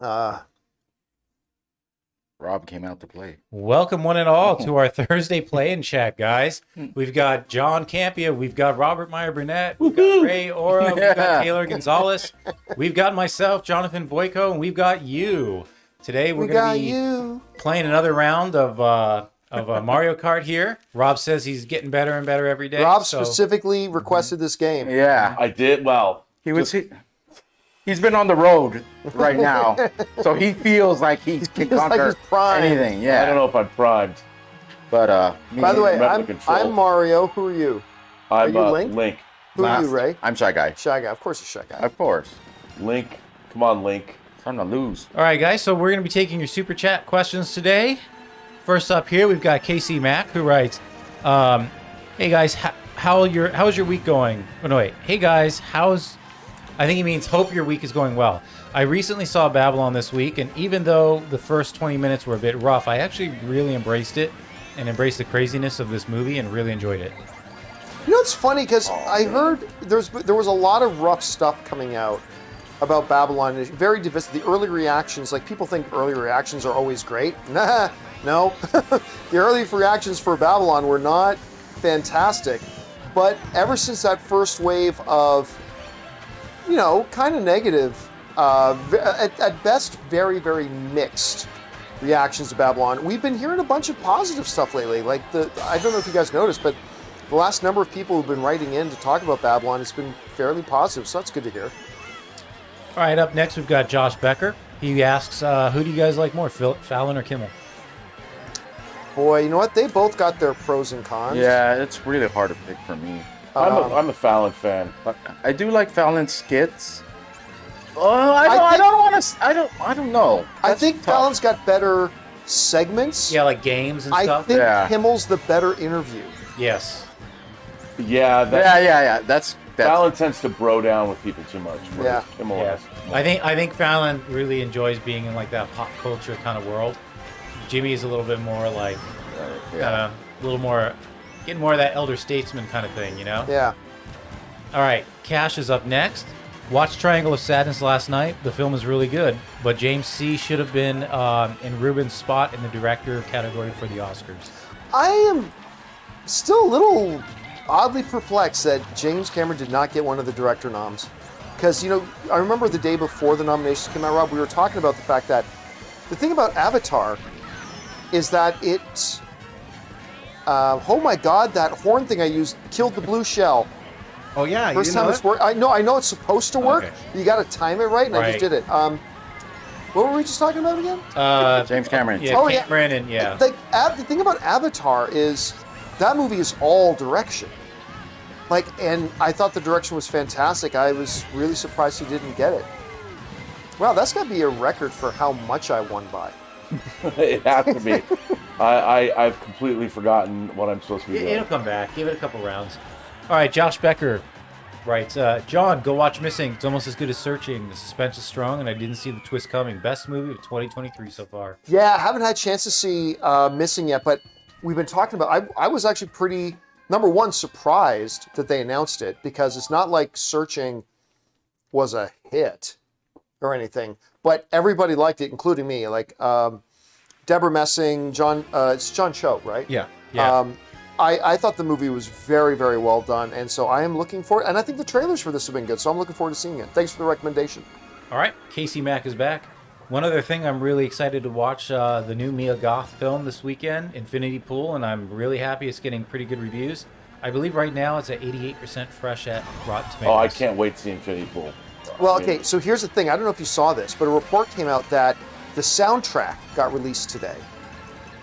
Rob came out to play. Welcome one and all to our Thursday play and chat, guys. We've got John Campea, we've got Robert Meyer Burnett, we've got Ray Ora, we've got Taylor Gonzalez, we've got myself, Jonathan Boyko, and we've got you. Today we're going to be playing another round of Mario Kart here. Rob says he's getting better and better every day. Rob specifically requested this game. Yeah. I did. Well, He's been on the road right now, so he feels like he can conquer anything. Yeah. I don't know if I'm primed. But by the way, I'm Mario. Who are you? Are you Link? Who are you, Ray? I'm Shy Guy. Shy Guy. Of course, you're Shy Guy. Of course. Link. Come on, Link. Time to lose. All right, guys. So we're going to be taking your super chat questions today. First up here, we've got Casey Mack, who writes, "Hey guys, how's your week going?" Oh no, wait. Hey guys, I think he means hope your week is going well. I recently saw Babylon this week, and even though the first 20 minutes were a bit rough, I actually really embraced it and embraced the craziness of this movie and really enjoyed it. You know, it's funny because I heard there was a lot of rough stuff coming out about Babylon. It's very divisive. The early reactions, like people think early reactions are always great. Nah, no. The early reactions for Babylon were not fantastic. But ever since that first wave of, you know, kind of negative, at best, very, very mixed reactions to Babylon. We've been hearing a bunch of positive stuff lately. Like, I don't know if you guys noticed, but the last number of people who've been writing in to talk about Babylon has been fairly positive, so that's good to hear. All right, up next, we've got Josh Becker. He asks, who do you guys like more, Fallon or Kimmel? Boy, you know what? They both got their pros and cons. Yeah, it's really hard to pick for me. I'm a Fallon fan. I do like Fallon's skits. I don't know. I think Fallon's got better segments. Yeah, like games and stuff. I think Kimmel's the better interview. Yes. Yeah. That's Fallon tends to bro down with people too much. Yeah. Kimmel Yeah. has. I think Fallon really enjoys being in like that pop culture kind of world. Jimmy's a little bit more like, a little more, getting more of that elder statesman kind of thing, you know? Yeah. All right, Cash is up next. Watched Triangle of Sadness last night. The film is really good, but James C. should have been in Ruben's spot in the director category for the Oscars. I am still a little oddly perplexed that James Cameron did not get one of the director noms. Because, you know, I remember the day before the nominations came out, Rob, we were talking about the fact that the thing about Avatar is that it, oh my God, that horn thing I used killed the blue shell. Oh yeah, First time it's worked. I know it's supposed to work. Okay. You got to time it right, and I just did it. What were we just talking about again? James Cameron. Yeah, Cameron and yeah. Like, the thing about Avatar is that movie is all direction. Like, and I thought the direction was fantastic. I was really surprised he didn't get it. Wow, that's got to be a record for how much I won by. It has to be. I've completely forgotten what I'm supposed to be doing. It'll come back. Give it a couple rounds. All right, Josh Becker writes, John, go watch Missing. It's almost as good as Searching. The suspense is strong, and I didn't see the twist coming. Best movie of 2023 so far. Yeah, I haven't had a chance to see Missing yet, but we've been talking about. I was actually pretty, number one, surprised that they announced it, because it's not like Searching was a hit or anything, but everybody liked it, including me. Like Deborah Messing, it's John Cho, right? Yeah. I thought the movie was very, very well done, and so I am looking forward. And I think the trailers for this have been good, so I'm looking forward to seeing it. Thanks for the recommendation. All right, Casey Mack is back. One other thing, I'm really excited to watch the new Mia Goth film this weekend, Infinity Pool, and I'm really happy it's getting pretty good reviews. I believe right now it's at 88% fresh at Rotten Tomatoes. Oh, I can't wait to see Infinity Pool. Well, okay, so here's the thing. I don't know if you saw this, but a report came out that the soundtrack got released today.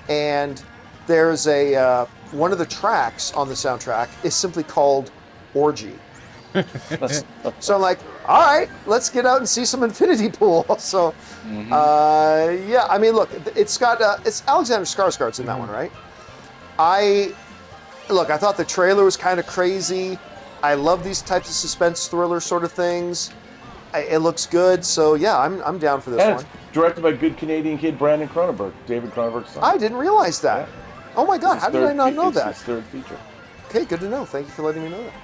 And there's one of the tracks on the soundtrack is simply called Orgy. So I'm like, all right, let's get out and see some Infinity Pool. So, yeah, I mean, look, it's Alexander Skarsgård's in that one, right? I thought the trailer was kind of crazy. I love these types of suspense thriller sort of things. It looks good, so yeah, I'm down for this one. It's directed by good Canadian kid Brandon Cronenberg, David Cronenberg's son. I didn't realize that. Yeah. Oh my God, how did I not know that? It's his third feature. Okay, good to know. Thank you for letting me know that.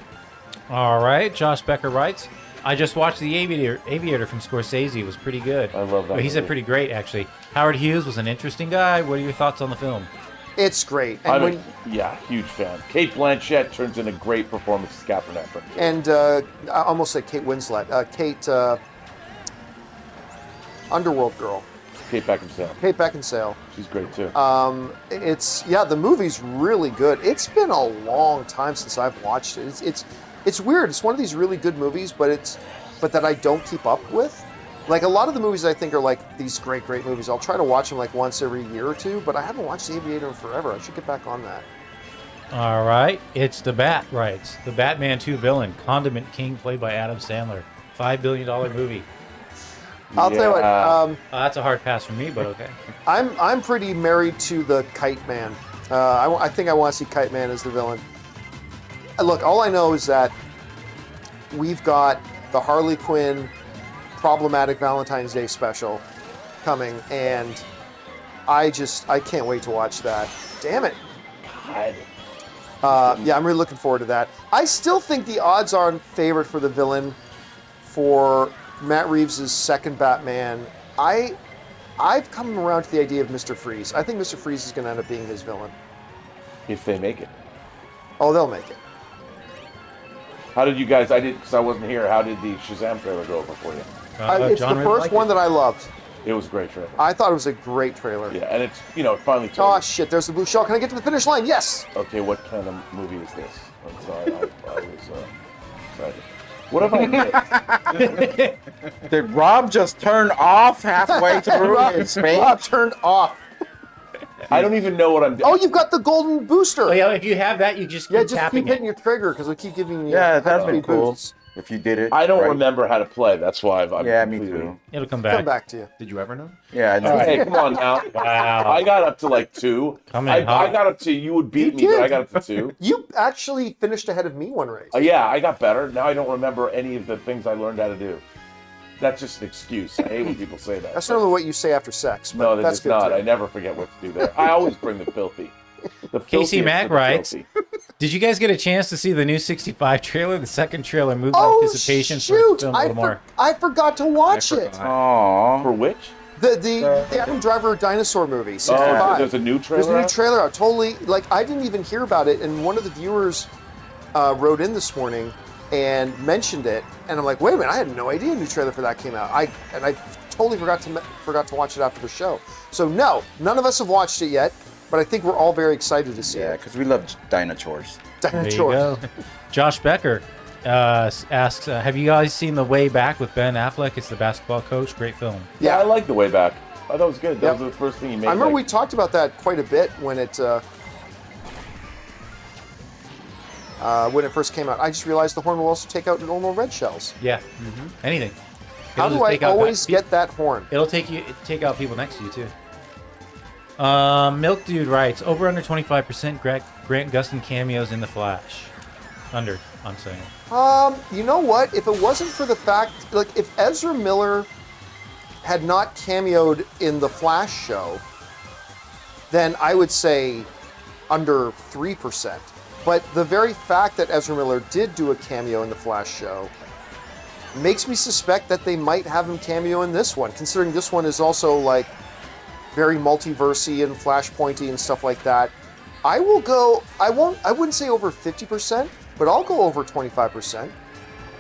All right, Josh Becker writes, I just watched The Aviator from Scorsese. It was pretty good. I love that He said movie. pretty great, actually. Howard Hughes was an interesting guy. What are your thoughts on the film? It's great. And Huge fan. Kate Blanchett turns in a great performance as Catherine Hepburn. And I almost said Kate Winslet. Kate, Underworld girl. Kate Beckinsale. Kate Beckinsale. She's great too. The movie's really good. It's been a long time since I've watched it. It's weird. It's one of these really good movies, but that I don't keep up with. Like a lot of the movies I think are like these great movies. I'll try to watch them like once every year or two, but I haven't watched The Aviator in forever. I should get back on that. All right. It's The Bat writes. The Batman 2 villain, Condiment King, played by Adam Sandler. $5 billion movie. I'll tell you what. That's a hard pass for me, but okay. I'm pretty married to the Kite Man. I think I want to see Kite Man as the villain. Look, all I know is that we've got the Harley Quinn problematic Valentine's Day special coming, and I can't wait to watch that. Damn it. Yeah, I'm really looking forward to that. I still think the odds are in favor for the villain for Matt Reeves' second Batman. I've come around to the idea of Mr. Freeze. I think Mr. Freeze is going to end up being his villain. If they make it. Oh, they'll make it. How did you guys? Because I wasn't here. How did the Shazam trailer go over for you? It's John the really first liked one it. that I loved. It was a great trailer. I thought it was a great trailer. Yeah, and it's it finally. Oh shit! There's the blue shell. Can I get to the finish line? Yes. Okay, what kind of movie is this? I'm sorry, I was excited. What have I missed? Did Rob just turn off halfway through his space? Rob turned off. I don't even know what I'm doing. Oh, you've got the golden booster. Oh, yeah, if you have that, you just keep Yeah, just tapping keep hitting it. your trigger because we keep giving you. Yeah, that's high-speed been cool. boosts. If you did it. I don't right. remember how to play. That's why I'm Yeah, me completely- too. It'll come back. Come back to you. Did you ever know? Yeah, I know. Hey, come on now. Wow. I got up to like 2. Come I in hot. got up to, you would beat You me, but I did. got up to 2. You actually finished ahead of me one race. Yeah, I got better. Now I don't remember any of the things I learned how to do. That's just an excuse. I hate when people say that. That's normally what you say after sex. But No, that's that's good not. too. I never forget what to do there. I always bring the filthy. The Casey filthiest Mack of the writes, filthy. did you guys get a chance to see the new 65 trailer? The second trailer moved Oh anticipation for shoot! its film a little more. I forgot to watch it. Aww. For which? The Adam Driver dinosaur movie, 65. Oh, there's a new trailer. There's a new out? trailer out. Totally, like I didn't even hear about it, and one of the viewers wrote in this morning and mentioned it, and I'm like, wait a minute, I had no idea a new trailer for that came out. I totally forgot to watch it after the show. So no, none of us have watched it yet, but I think we're all very excited to see Yeah, it. because we love dinosaurs. There you go. Josh Becker asks, have you guys seen The Way Back with Ben Affleck? It's the basketball coach. Great film. Yeah, I like The Way Back. I thought it was good. That Yep. was the first thing he made. I remember we like, talked about that quite a bit when it first came out. I just realized the horn will also take out normal red shells. Yeah. Anything. How It'll do just I take out always that- get that horn? It'll take out people next to you too. Milk Dude writes, over under 25% Grant Gustin cameos in The Flash. Under, I'm saying. You know what? If it wasn't for the fact, like, if Ezra Miller had not cameoed in the Flash show, then I would say under 3%. But the very fact that Ezra Miller did do a cameo in the Flash show makes me suspect that they might have him cameo in this one, considering this one is also, like, very multiversey and flashpointy and stuff like that. I will go, I wouldn't say over 50%, but I'll go over 25%.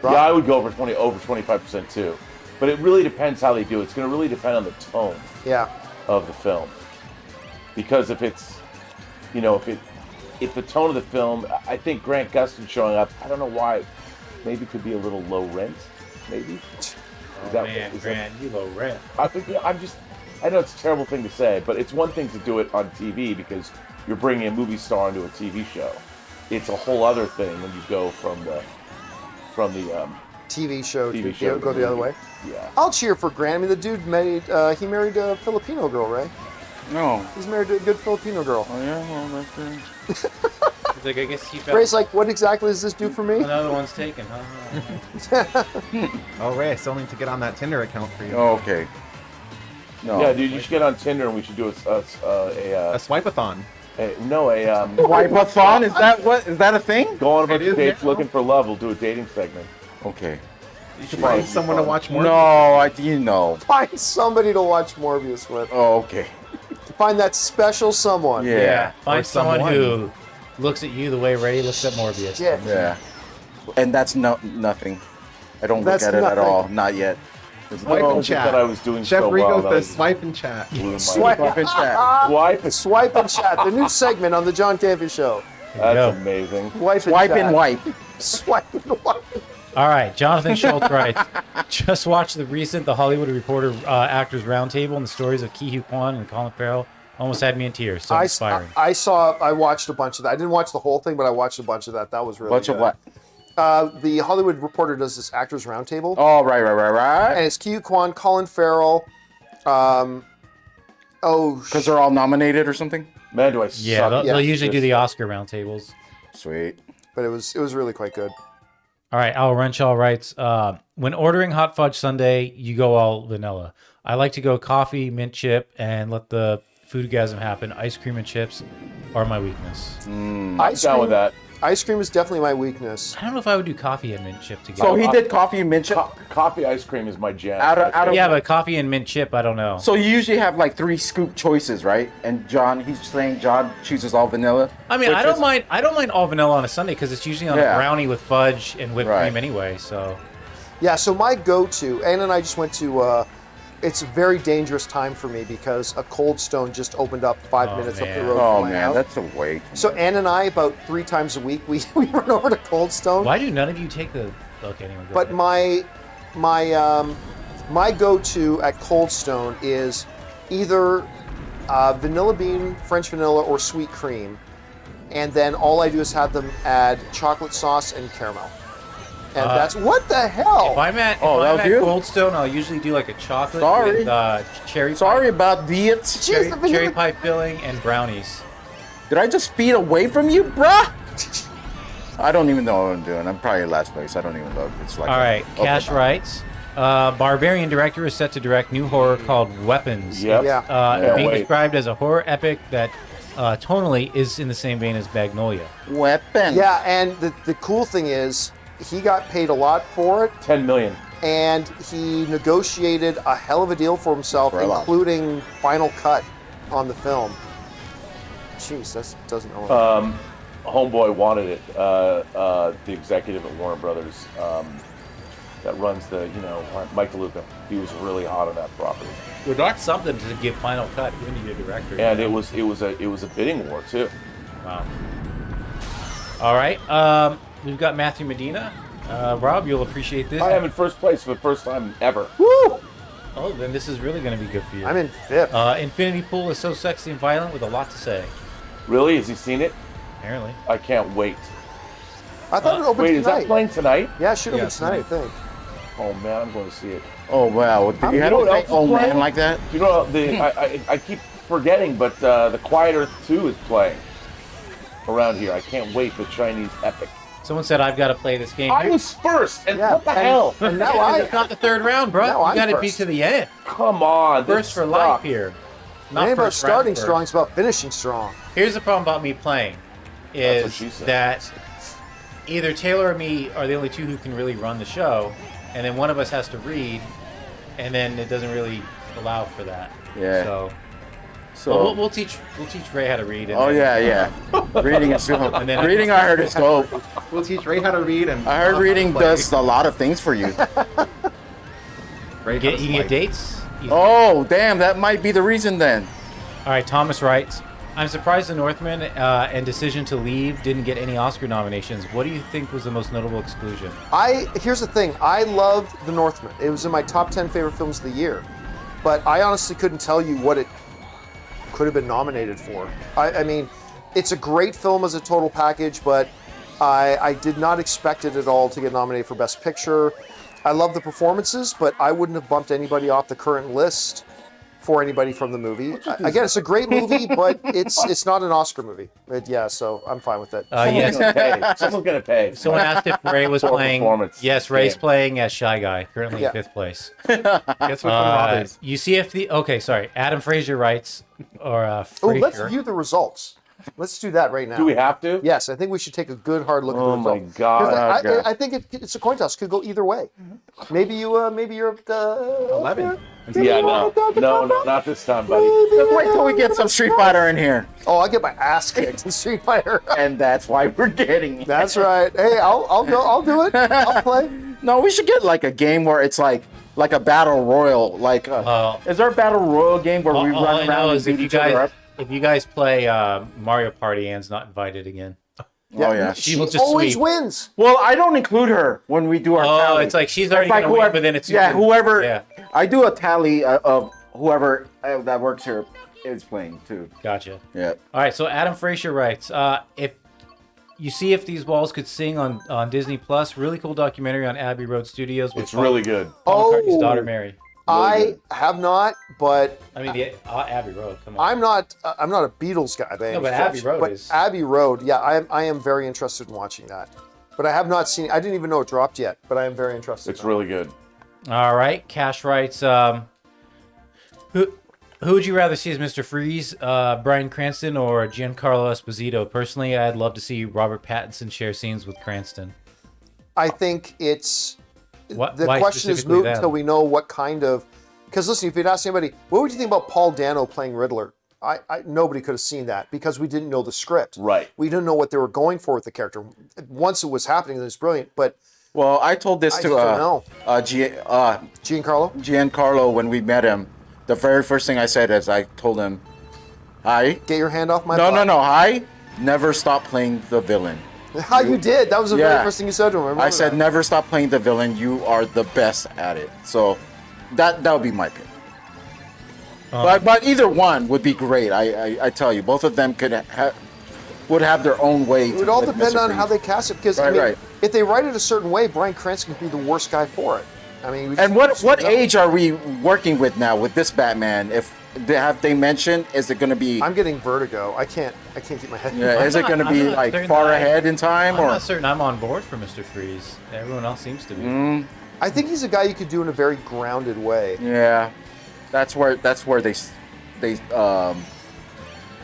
yeah, I would go over 25% too. But it really depends how they do it. It's going to really depend on the tone Yeah. of the film. Because if it's, if the tone of the film, I think Grant Gustin showing up, I don't know why, maybe it could be a little low rent, maybe. Is that- you low rent. I know it's a terrible thing to say, but it's one thing to do it on TV because you're bringing a movie star into a TV show. It's a whole other thing when you go from the TV show TV to show go the other way. Yeah. I'll cheer for Grant. I mean, the dude married a Filipino girl, right? No. He's married to a good Filipino girl. Oh, yeah? Well, that's good. He's like, I guess he felt Ray's like, what exactly does this do for me? another one's taken, huh? Oh, Ray, I still need to get on that Tinder account for you. Oh, okay. No. Yeah, dude, you should get on Tinder and we should do A swipe-a-thon. Wipe-a-thon? Is that a thing? go on a bunch It is of dates now. looking for love. We'll do a dating segment. Okay. You should find someone to watch more. No, Find somebody to watch Morbius with. Oh, okay. Find that special someone. Yeah. Find someone who looks at you the way Ray looks at Morbius. Yeah. And that's nothing. I don't That's look at it at nothing. all. Not yet. Swipe I and thought chat. I was doing Chef so Rico well. says swipe and chat. Swipe, Swipe and chat. swipe and chat. The new segment on the John Campea Show. That's go. amazing. Swipe and wipe. Swipe and wipe. All right, Jonathan Schultz writes, just watched The Hollywood Reporter Actors Roundtable, and the stories of Ki Hu Kwan and Colin Farrell almost had me in tears. So inspiring. I watched a bunch of that. I didn't watch the whole thing, but I watched a bunch of that. That was really Bunch good. of what? The Hollywood Reporter does this Actors Roundtable. Oh, right. And it's Ki Hu Kwan, Colin Farrell. Because they're all nominated or something? Man, do I suck. Yeah, they'll Yeah. usually do the Oscar roundtables. Sweet. But it was really quite good. All right, Al Renshaw writes, when ordering hot fudge sundae, you go all vanilla. I like to go coffee, mint chip, and let the foodgasm happen. Ice cream and chips are my weakness. I'm down with that. Ice cream is definitely my weakness. I don't know if I would do coffee and mint chip together. So he did coffee and mint chip? Coffee ice cream is my jam. Out of yeah, but coffee and mint chip, I don't know. So you usually have like 3 scoop choices, right? And he's saying John chooses all vanilla. I mean, I don't mind all vanilla on a sundae because it's usually on a brownie with fudge and whipped cream anyway. So Yeah, so my go-to, Ann and I just went to, it's a very dangerous time for me because a Cold Stone just opened up 5 minutes up the road Oh from my man, house. that's a wait. So Ann and I, about 3 times a week, we run over to Cold Stone. why do none of you take the? Okay, anyway. Go But ahead. my go-to at Cold Stone is either vanilla bean, French vanilla, or sweet cream, and then all I do is have them add chocolate sauce and caramel. And that's what the hell? If I'm at Cold Stone, I'll usually do like a chocolate with cherry. Sorry pie, about diet. cherry pie filling and brownies. Did I just speed away from you, bruh? I don't even know what I'm doing. I'm probably last place. I don't even know. It's like All right, Cash writes. Barbarian director is set to direct new horror called Weapons. Yep. Yeah. Being described as a horror epic that tonally is in the same vein as Magnolia. Weapon. Yeah, and the cool thing is, he got paid a lot for it, 10 million. and he negotiated a hell of a deal for himself, For a lot. including final cut on the film. Jeez, that doesn't know. Homeboy wanted it. The executive at Warner Brothers that runs Mike DeLuca. He was really hot on that property. Well, that's something to give final cut, even to your director. And it was a bidding war too. Wow. All right. We've got Matthew Medina. Rob, you'll appreciate this. I am in first place for the first time ever. Woo! Oh, then this is really going to be good for you. I'm in 5th. Infinity Pool is so sexy and violent with a lot to say. Really? Has he seen it? Apparently. I can't wait. I thought it opened Wait, tonight. is that playing tonight? Yeah, it should open Yes, tonight, I think. Oh man, I'm going to see it. Oh wow. Did you You have know to what say else is oh man playing? like that? You know, I keep forgetting, but The Quiet Earth 2 is playing around here. I can't wait for Chinese epic. Someone said I've got to play this game. I was first, and Yeah, what the and- hell? And now It's not the third round, bro. Now You I'm got to be first. to the end. Come on, First this for life sucks. here. It ain't about first starting round strong, first. it's about finishing strong. Here's the problem about me playing That's what is she said. that either Taylor or me are the only two who can really run the show, and then one of us has to read, and then it doesn't really allow for that. Yeah. So So. we'll teach Ray how to read. And Oh then- yeah. Reading is And then- reading. I heard is dope. We'll teach Ray how to read, and I heard reading does a lot of things for you. Ray You how get, to you get swipe. dates. Oh damn, that might be the reason then. All right, Thomas writes, I'm surprised The Northman and Decision to Leave didn't get any Oscar nominations. What do you think was the most notable exclusion? Here's the thing, I loved The Northman. It was in my top 10 favorite films of the year. But I honestly couldn't tell you what it could have been nominated for. I mean, it's a great film as a total package, but I did not expect it at all to get nominated for Best Picture. I love the performances, but I wouldn't have bumped anybody off the current list for anybody from the movie. Again, it's a great movie, but it's not an Oscar movie. But yeah, so I'm fine with it. Yes. Someone's gonna pay. Someone asked if Ray was Poor playing. performance. Yes, Ray's Yeah. playing as Shy Guy, currently Yeah. in 5th place. Guess which one Rob is? You see if the okay, sorry. Adam Frazier writes, or Oh, let's Frazier. view the results. Let's do that right now. Do we have to? Yes, I think we should take a good hard look at the Oh my result. God. 'Cause I think it's a coin toss. Could go either way. Maybe you're 11. Yeah, no, not this time, buddy. Just wait till we get some Street Fighter in here. Oh, I'll get my ass kicked in Street Fighter. And that's why we're getting it. That's right. Hey, I'll go. I'll do it. I'll play. No, we should get like a game where it's like a battle royal. Like, is there a battle royal game where we All run I around know and is beat each other up? if you guys play Mario Party, Anne's not invited again. Oh yeah. She will just always sweep. wins. Well, I don't include her when we do our Oh, tally. it's like she's already It's like gonna win, whoever- but then it's yeah, whoever. Yeah, I do a tally of whoever that works here is playing too. gotcha. Yeah. All right, so Adam Frazier writes, if you see if these walls could sing on Disney Plus, really cool documentary on Abbey Road Studios with It's really good. Paul McCartney's Oh. daughter Mary. I have not, but I mean, the Abbey Road. Come on. I'm not a Beatles guy, by any but stretch. Abbey Road But is- Abbey Road, yeah, I am very interested in watching that. But I have not seen. I didn't even know it dropped yet. But I am very interested. It's really good. All right, Cash writes, who would you rather see as Mr. Freeze, Bryan Cranston or Giancarlo Esposito? Personally, I'd love to see Robert Pattinson share scenes with Cranston. I think it's the Why question is specifically moot that? until we know what kind of. Because listen, if you'd ask anybody, what would you think about Paul Dano playing Riddler? Nobody could have seen that because we didn't know the script. Right. We didn't know what they were going for with the character. Once it was happening, it was brilliant. But Well, I told this I to just don't know. Giancarlo. Giancarlo when we met him. The very first thing I said is I told him, "Hi." Get your hand off my No, butt. no, no. Hi. Never stop playing the villain. How you did? That was the Yeah. very first thing you said to him. remember I said, that. never stop playing the villain. You are the best at it. So that would be my pick. But either one would be great. I tell you, both of them would have their own way. It would all depend on how they cast it. Because I mean, Right. if they write it a certain way, Bryan Cranston could be the worst guy for it. I mean, we And just- what no. age are we working with now with this Batman? Have they mentioned? Is it going to be? I'm getting vertigo. I can't keep my head. Yeah, is it going to be I'm not like certain far that ahead in time, I'm or? not certain I'm on board for Mr. Freeze. Everyone else seems to be. I think he's a guy you could do in a very grounded way. Yeah, that's where they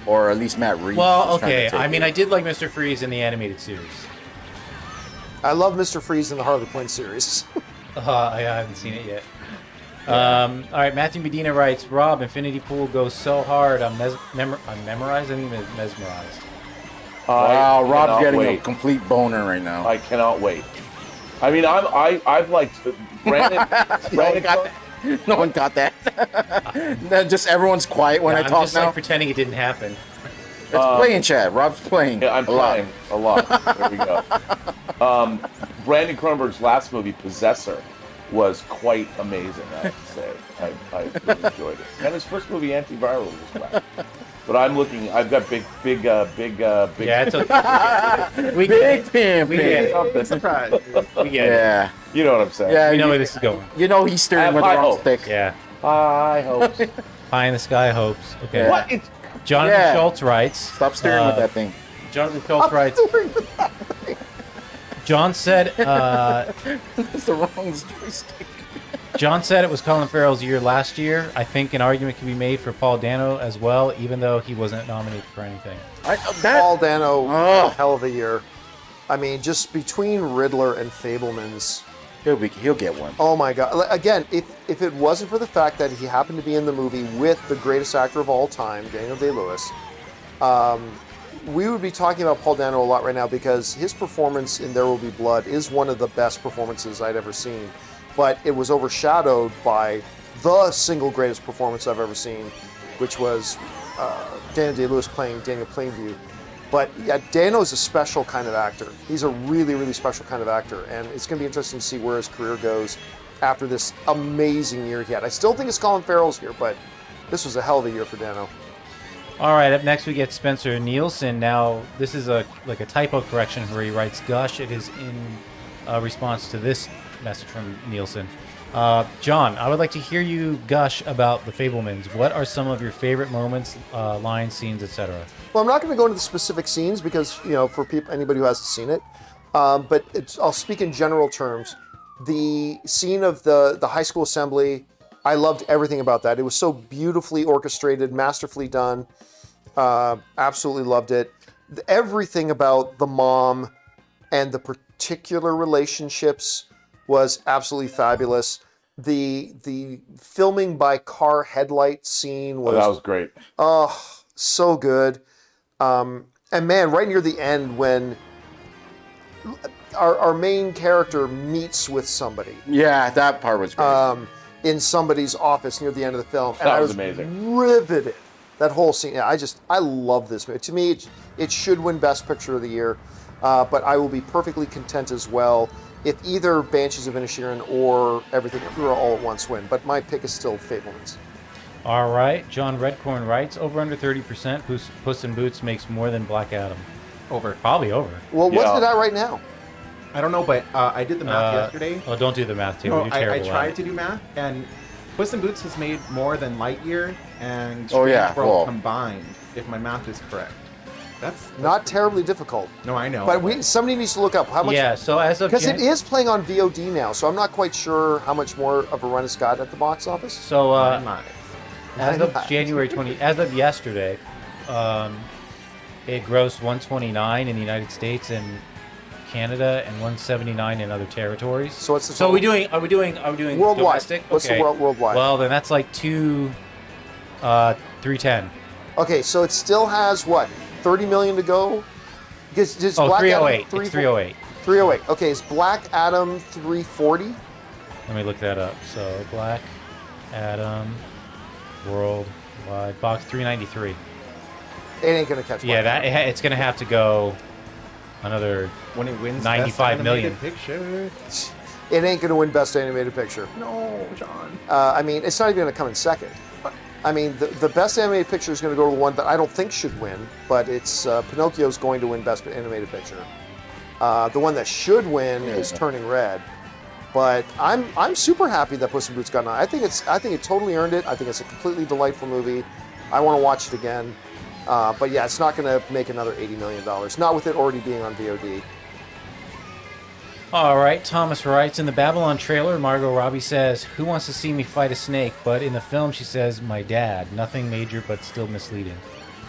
or at least Matt Reeves. Well, is trying to okay. take I mean, it. I did like Mr. Freeze in the animated series. I love Mr. Freeze in the Harley Quinn series. I haven't seen it yet. All right, Matthew Medina writes, Rob, Infinity Pool goes so hard. I'm memorized. I didn't even mesmerized. Wow, Rob's cannot getting a wait. complete boner right now. I cannot wait. I mean, I've liked Brandon. No one got that. Then just everyone's quiet when I I'm talk just now. like pretending it didn't happen. It's playing chat. Rob's playing. Yeah, I'm a lot. playing a lot. There we go. Brandon Cronenberg's last movie, Possessor, was quite amazing, I have to say. I really enjoyed it. And his first movie, Antiviral, was whack. But I've got big. Yeah, it's okay. We get Big it. pimp. We get it. Something. Surprise. We get it. Yeah. You know what I'm saying? Yeah. We know where this is going. You know he's I steering have with the high wrong hopes. stick. Yeah. I hope. Pie in the sky hopes. Okay. Yeah. What? It's Jonathan Yeah. Schultz writes. Stop steering with that thing. Jonathan Schultz writes. John said. It's the wrong joystick. John said it was Colin Farrell's year last year. I think an argument can be made for Paul Dano as well, even though he wasn't nominated for anything. Paul Dano, Oh. hell of a year. I mean, just between Riddler and Fabelmans. He'll get one. Oh my God! Again, if it wasn't for the fact that he happened to be in the movie with the greatest actor of all time, Daniel Day-Lewis, we would be talking about Paul Dano a lot right now because his performance in There Will Be Blood is one of the best performances I'd ever seen. But it was overshadowed by the single greatest performance I've ever seen, which was Daniel Day-Lewis playing Daniel Plainview. But yeah, Dano's a special kind of actor. He's a really, really special kind of actor, and it's going to be interesting to see where his career goes after this amazing year he had. I still think it's Colin Farrell's year, but this was a hell of a year for Dano. All right, up next we get Spencer Nielsen. Now, this is a typo correction where he writes Gush. It is in response to this message from Nielsen. John, I would like to hear you gush about The Fabelmans. What are some of your favorite moments, lines, scenes, etc.? Well, I'm not going to go into the specific scenes because, for anybody who hasn't seen it, but I'll speak in general terms. The scene of the high school assembly, I loved everything about that. It was so beautifully orchestrated, masterfully done. Absolutely loved it. Everything about the mom and the particular relationships was absolutely fabulous. The filming by car headlight scene was that was great. So good. And man, right near the end when our main character meets with somebody. Yeah, that part was great. In somebody's office near the end of the film. And That I was was amazing. riveted. That whole scene. Yeah, I love this movie. To me, it should win Best Picture of the Year. But I will be perfectly content as well if either Banshees of Inisherin or Everything Everywhere All at Once win. But my pick is still Fablemans. All right. John Redcorn writes, over under 30%, Puss in Boots makes more than Black Adam. Over. Probably over. Well, what's Yeah. it at right now? I don't know, but I did the math yesterday. Oh, don't do the math, Taylor. No, You're I terrible at tried it. to do math, and Puss in Boots has made more than Lightyear and Oh, Strange yeah, World well. combined, if my math is correct. That's Not terribly difficult. No, I know. But somebody needs to look up how much. Yeah, so as of Because it is playing on VOD now, so I'm not quite sure how much more of a run it's got at the box office. So Nine lives. as of January 20, as of yesterday, it grossed 129 in the United States and Canada and 179 in other territories. So what's the So total? are we doing Worldwide. domestic? What's the worldwide? Well, then that's like 310. Okay, so it still has what, 30 million to go? Because does Oh, Black 308. Adam It's 308. 308. Okay, is Black Adam 340? Let me look that up. So Black Adam worldwide box 393. It ain't gonna catch. Yeah, Black Adam. it's gonna have to go another. When it wins 95 Best million. Animated Picture. It ain't gonna win Best Animated Picture. No, John. I mean, it's not even gonna come in second. I mean, the Best Animated Picture is gonna go to the one that I don't think should win, but it's Pinocchio's going to win Best Animated Picture. The one that should win is Turning Red. But I'm super happy that Puss in Boots got an eye. I think it totally earned it. I think it's a completely delightful movie. I want to watch it again. But yeah, it's not going to make another $80 million. Not with it already being on VOD. All right, Thomas writes, in the Babylon trailer, Margot Robbie says, "Who wants to see me fight a snake?" But in the film, she says, "My dad." Nothing major, but still misleading.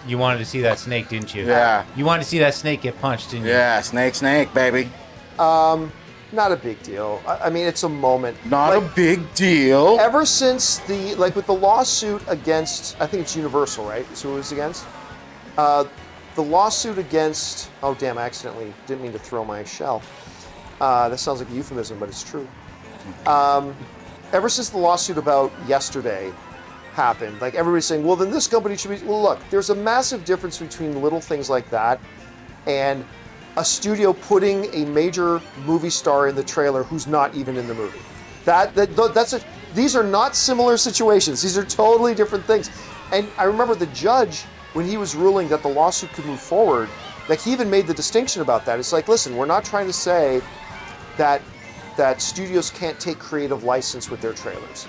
You wanted to see that snake, didn't you? Yeah. You wanted to see that snake get punched, didn't you? Yeah, snake, baby. Not a big deal. I mean, it's a moment. Not a big deal. Ever since with the lawsuit against, I think it's Universal, right? Is who it was against? The lawsuit against, oh damn, I accidentally didn't mean to throw my shell. That sounds like a euphemism, but it's true. Ever since the lawsuit about Yesterday happened, like everybody's saying, well, then this company should be, well, look, there's a massive difference between little things like that and a studio putting a major movie star in the trailer who's not even in the movie. These are not similar situations. These are totally different things. And I remember the judge, when he was ruling that the lawsuit could move forward, like he even made the distinction about that. It's like, listen, we're not trying to say that studios can't take creative license with their trailers.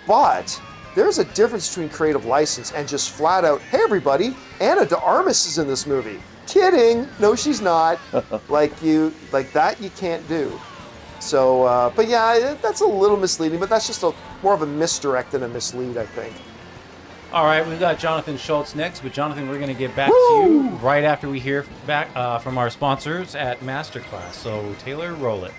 But there's a difference between creative license and just flat out, hey everybody, Ana de Armas is in this movie. Kidding. No, she's not. Like that you can't do. So, but yeah, that's a little misleading, but that's just more of a misdirect than a mislead, I think. All right, we've got Jonathan Schultz next, but Jonathan, we're going to get back to you right after we hear back from our sponsors at MasterClass. So, Taylor, roll it.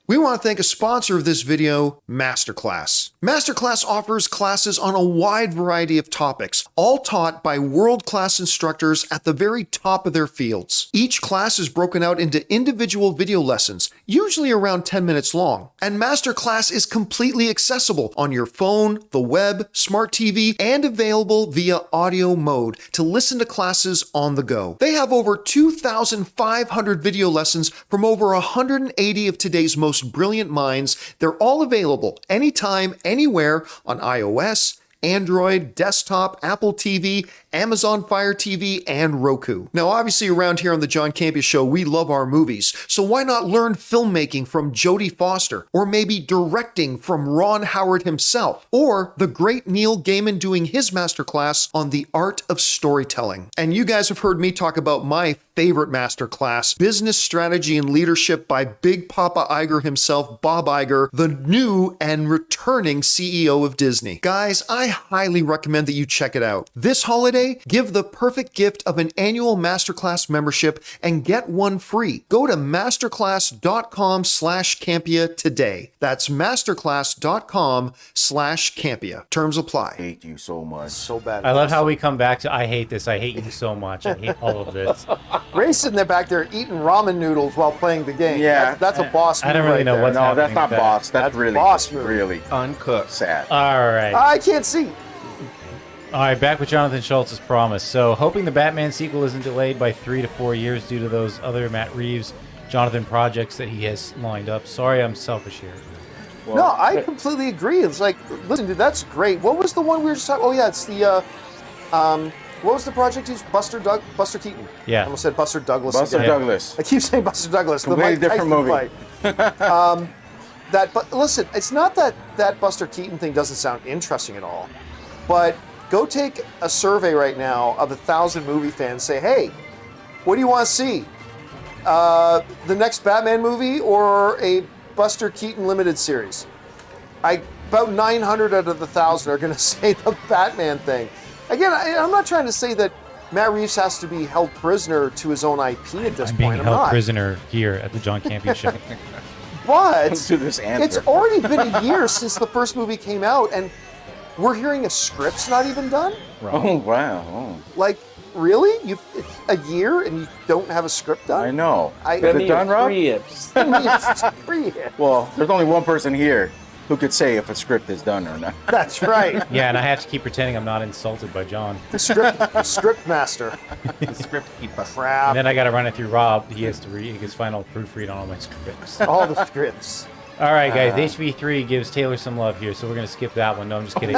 We want to thank a sponsor of this video, MasterClass. MasterClass offers classes on a wide variety of topics, all taught by world-class instructors at the very top of their fields. Each class is broken out into individual video lessons, usually around 10 minutes long. And MasterClass is completely accessible on your phone, the web, smart TV, and available via audio mode to listen to classes on the go. They have over 2,500 video lessons from over 180 of today's most brilliant minds. They're all available anytime, anywhere on iOS, Android, desktop, Apple TV, Amazon Fire TV, and Roku. Now, obviously around here on the John Campea Show, we love our movies, so why not learn filmmaking from Jodie Foster, or maybe directing from Ron Howard himself, or the great Neil Gaiman doing his masterclass on the art of storytelling. And you guys have heard me talk about my favorite masterclass, Business Strategy and Leadership by Big Papa Iger himself, Bob Iger, the new and returning CEO of Disney. Guys, I highly recommend that you check it out. This holiday, give the perfect gift of an annual MasterClass membership and get one free. Go to masterclass.com/Campea today. That's masterclass.com/Campea. Terms apply. I hate you so much. So bad. I love how we come back to I hate this. I hate you so much. I hate all of this. Ray's sitting there back there eating ramen noodles while playing the game. Yeah. That's a boss move. I don't really right know there. what's No, happening that's not with that. boss. That's really boss move. really Uncooked. sad. All right. I can't see. All right, back with Jonathan Schultz as promised. So, hoping the Batman sequel isn't delayed by 3 to 4 years due to those other Matt Reeves, Jonathan projects that he has lined up. Sorry, I'm selfish here. Well, No, I completely agree. It's like, listen, dude, that's great. What was the one we were just talking? Oh yeah, it's the what was the project? He's Buster Keaton. Yeah. I almost said Buster Douglas. Buster again. Douglas. I keep saying Buster Douglas. Completely the Mike different Tyson movie. fight. But listen, it's not that Buster Keaton thing doesn't sound interesting at all, but go take a survey right now of 1,000 movie fans. Say, hey, what do you want to see? The next Batman movie or a Buster Keaton limited series? About 900 out of the 1,000 are going to say the Batman thing. Again, I'm not trying to say that Matt Reeves has to be held prisoner to his own IP at this I'm point. being I'm held not. prisoner here at the John Campea Show. But To this answer. it's already been a year since the first movie came out, and we're hearing a script's not even done? Oh wow. Oh. Like, really? It's a year and you don't have a script done? I know. I- Is it done, Rob? It's 3 years. Well, there's only one person here who could say if a script is done or not. That's right. Yeah, and I have to keep pretending I'm not insulted by John. The script master. The script keeper. And Crap. then I got to run it through Rob. He has to read his final proofread on all my scripts. All the scripts. All right, guys. HV3 gives Taylor some love here, so we're going to skip that one. No, I'm just kidding.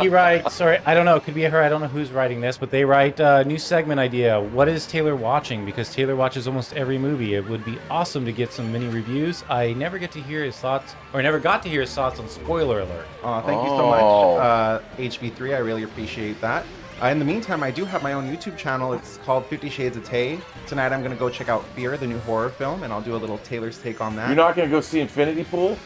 He writes, sorry, I don't know. It could be her. I don't know who's writing this, but they write new segment idea. What is Taylor watching? Because Taylor watches almost every movie. It would be awesome to get some mini reviews. I never get to hear his thoughts, or never got to hear his thoughts on Spoiler Alert. Thank you so much, HV3. I really appreciate that. In the meantime, I do have my own YouTube channel. It's called 50 Shades of Tay. Tonight I'm going to go check out Fear, the new horror film, and I'll do a little Taylor's take on that. You're not going to go see Infinity Pool?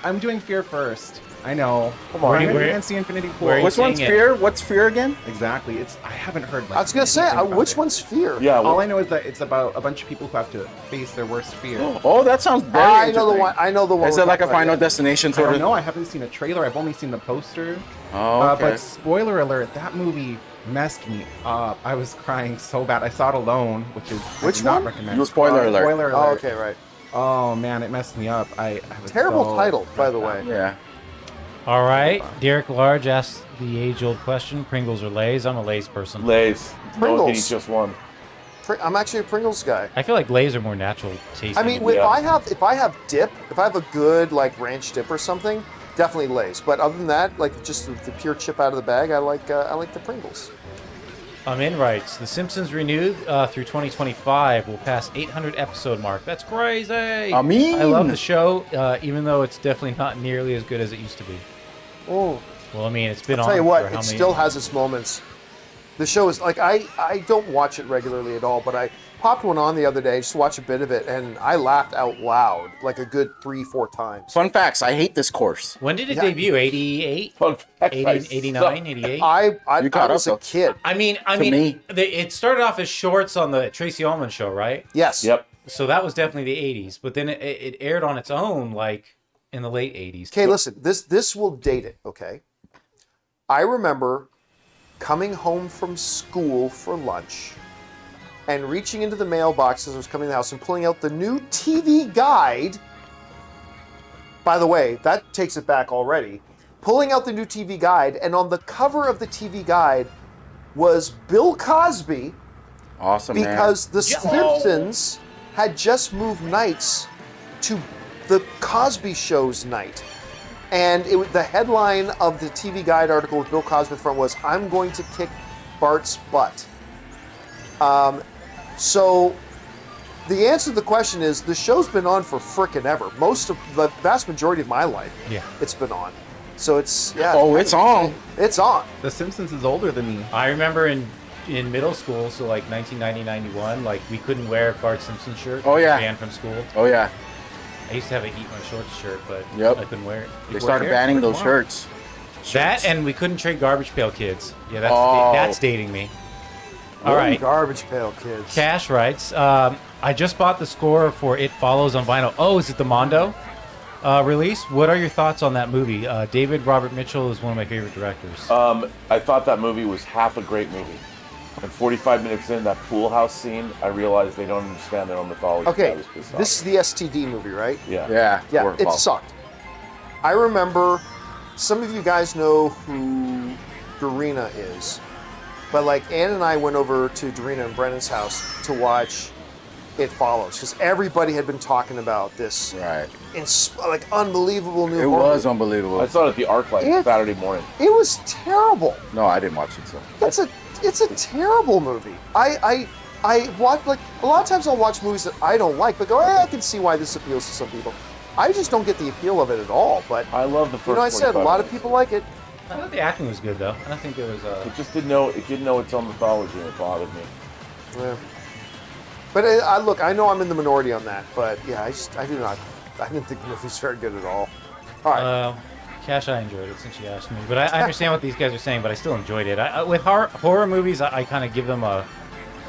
I'm doing Fear first. I know. Come on. I Where- can't see Infinity Pool. where are you Which one's seeing it? Fear? What's Fear again? Exactly. I haven't heard like. I was going to say, anything about which it. one's Fear? Yeah. All Well, I know is that it's about a bunch of people who have to face their worst fear. Oh, that sounds very I know the interesting. one. I know the one. Is we're it like a talking about, Final yeah. Destination I sort don't of? know. I haven't seen a trailer. I've only seen the poster. Oh, okay. But spoiler alert, that movie messed me up. I was crying so bad. I saw it alone, which is Which I do not one? recommend. You spoiler alert. Spoiler alert. Oh, okay, right. Oh man, it messed me up. I was Terrible so title, by the stressed way. out. Yeah. All right. Derek Large asks the age-old question, Pringles or Lay's? I'm a Lay's person. Lay's. No one can eat Pringles. just one. I'm actually a Pringles guy. I feel like Lay's are more natural tasting. I mean, Yeah. if I have dip, if I have a good like ranch dip or something, definitely Lay's. But other than that, like just the pure chip out of the bag, I like the Pringles. Amin writes, The Simpsons renewed through 2025 will pass 800 episode mark. That's crazy. Amin. I love the show, even though it's definitely not nearly as good as it used to be. Oh, Well, I mean, it's been I'll on tell you for what, how it many... still has its moments. The show is like I don't watch it regularly at all, but I popped one on the other day just to watch a bit of it, and I laughed out loud like a good 3-4 times. Fun facts. I hate this course. When did it debut? 88? Fun fact, 80, I 89, 88? I You caught was up, a though. kid. I mean, me. it started off as shorts on the Tracy Ullman show, right? Yes. Yep. So that was definitely the 80s, but then it aired on its own, like, in the late 80s. Okay, listen. This will date it. Okay. I remember coming home from school for lunch and reaching into the mailbox as I was coming to the house and pulling out the new TV guide. By the way, that takes it back already. Pulling out the new TV guide, and on the cover of the TV guide was Bill Cosby Awesome, man. because The Simpsons had just moved nights to the Cosby Show's night. And the headline of the TV Guide article with Bill Cosby in front was, I'm going to kick Bart's butt. So the answer to the question is, the show's been on for frickin' ever. The vast majority of my life, Yeah. it's been on. So it's, yeah. Oh, it's on. It's on. The Simpsons is older than me. I remember in middle school, so like 1990, 91, like we couldn't wear a Bart Simpson shirt. Oh, yeah. Banned from school. Oh, yeah. I used to have a Eat My Shorts shirt, but Yep. I couldn't wear it. They started here? banning Where's those mine? shirts. That and we couldn't trade Garbage Pail Kids. Yeah, that's dating me. All right. Garbage Pail Kids. Cash writes, I just bought the score for It Follows on vinyl. Oh, is it the Mondo release? What are your thoughts on that movie? David Robert Mitchell is one of my favorite directors. I thought that movie was half a great movie. And 45 minutes in, that pool house scene, I realized they don't understand their own mythology. Okay, I was pissed off. this is the STD movie, right? Yeah. Yeah, it sucked. I remember, some of you guys know who Dorina is, but like Ann and I went over to Dorina and Brennan's house to watch It Follows, because everybody had been talking about this like unbelievable new horror. was unbelievable. I saw it at the ArcLight Saturday morning. It was terrible. No, I didn't watch it, so. It's a terrible movie. I watch, like, a lot of times I'll watch movies that I don't like, but go, I can see why this appeals to some people. I just don't get the appeal of it at all. But I love the first. I said a lot of people like it. I thought the acting was good though. I don't think it was. It just didn't know. It didn't know its own mythology, and it bothered me. Yeah. But I know I'm in the minority on that. But yeah, I didn't think the movie's very good at all. All right. Cash, I enjoyed it since you asked me, but I understand what these guys are saying, but I still enjoyed it. With horror movies, I kind of give them a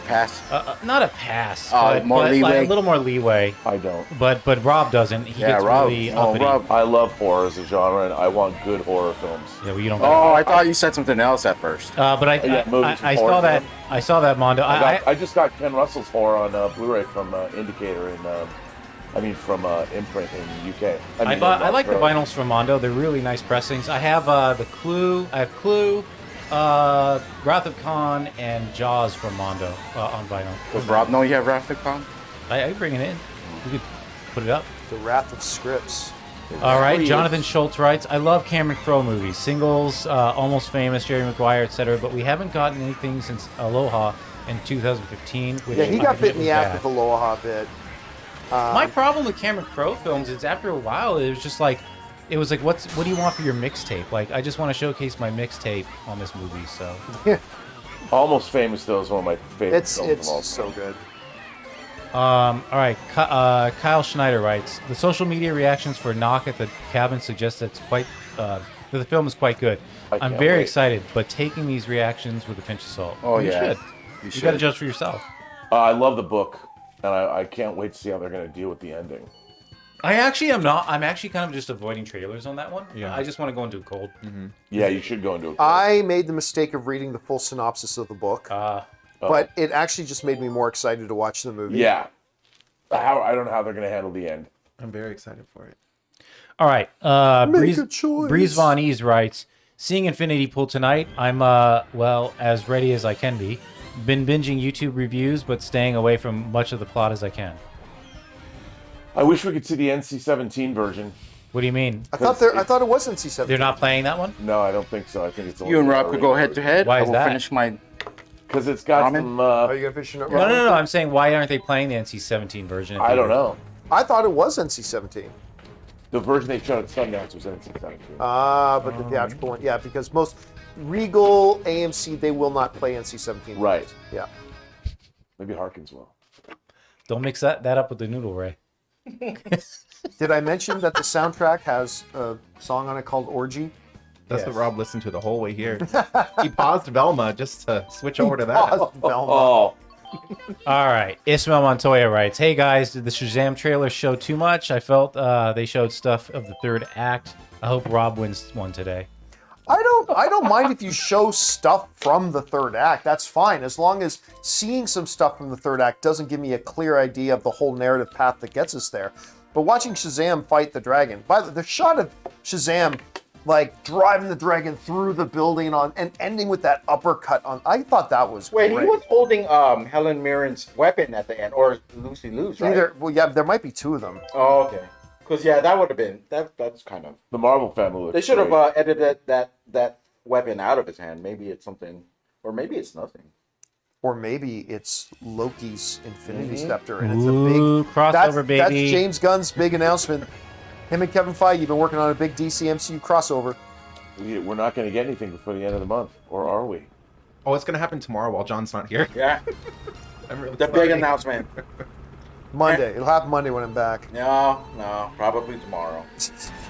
pass. Not a pass, but leeway. Like a little more leeway. I don't. But Rob doesn't. He gets really uppity. Rob. I love horror as a genre, and I want good horror films. Yeah, well, you don't. I thought you said something else at first. But I saw that. I saw that Mondo. I just got Ken Russell's horror on Blu-ray from Indicator and. From Imprint in the UK. I like the vinyls from Mondo. They're really nice pressings. I have the Clue. I have Clue, Wrath of Khan, and Jaws from Mondo on vinyl. Does Rob know you have Wrath of Khan? I bring it in. We could put it up. The Wrath of Scripts. All right. Jonathan Schultz writes, I love Cameron Crowe movies. Singles, Almost Famous, Jerry Maguire, etc. But we haven't gotten anything since Aloha in 2015. Yeah, he got bit in the ass with Aloha a bit. My problem with Cameron Crowe films is after a while it was like, what do you want for your mixtape? Like, I just want to showcase my mixtape on this movie. So, Almost Famous though is one of my favorite films of all time. It's so good. All right, Kyle Schneider writes, the social media reactions for Knock at the Cabin suggest that that the film is quite good. I'm very excited, but taking these reactions with a pinch of salt. Oh, you yeah. should. You got to judge for yourself. I love the book. And I can't wait to see how they're going to deal with the ending. I actually am not. I'm actually kind of just avoiding trailers on that one. Yeah. I just want to go into it cold. Mm-hmm. Yeah, you should go into it cold. I made the mistake of reading the full synopsis of the book. But it actually just made me more excited to watch the movie. Yeah. I don't know how they're going to handle the end. I'm very excited for it. All right. Make a choice. Breeze Von Ease writes, seeing Infinity Pool tonight, I'm, as ready as I can be. Been binging YouTube reviews, but staying away from much of the plot as I can. I wish we could see the NC-17 version. What do you mean? I thought it was NC-17. They're not playing that one? No, I don't think so. I think it's You and Rob could go head to head. Why is I will that? finish my. Because it's got Ramen? some. Are you gonna finish it? No. I'm saying, why aren't they playing the NC-17 version? I don't know. I thought it was NC-17. The version they showed at Sundance was NC-17. But the theatrical one, yeah, because most Regal, AMC, they will not play NC-17. Right. Yeah. Maybe Harkins will. Don't mix that up with the Noodle Ray. Did I mention that the soundtrack has a song on it called Orgy? That's Yes. what Rob listened to the whole way here. He paused Velma just to switch over to that. Paused Velma. Oh, All right. Ismail Montoya writes, hey guys, did the Shazam trailer show too much? I felt they showed stuff of the third act. I hope Rob wins one today. I don't mind if you show stuff from the third act. That's fine, as long as seeing some stuff from the third act doesn't give me a clear idea of the whole narrative path that gets us there. But watching Shazam fight the dragon, by the shot of Shazam like driving the dragon through the building and ending with that uppercut on, I thought that was Wait, great. he was holding Helen Mirren's weapon at the end, or Lucy Lou's, right? There might be two of them. Oh, okay. Because that would have been that's kind of. the Marvel family. They should have edited that weapon out of his hand. Maybe it's something, or maybe it's nothing. Or maybe it's Loki's Infinity Mm-hmm. Scepter, and it's Ooh, a big crossover, baby. That's James Gunn's big announcement. Him and Kevin Feige have been working on a big DC MCU crossover. We're not going to get anything before the end of the month, or are we? Oh, it's going to happen tomorrow while John's not here. Yeah, I'm really the sorry. big Monday. It'll happen Monday when I'm back. No, probably tomorrow.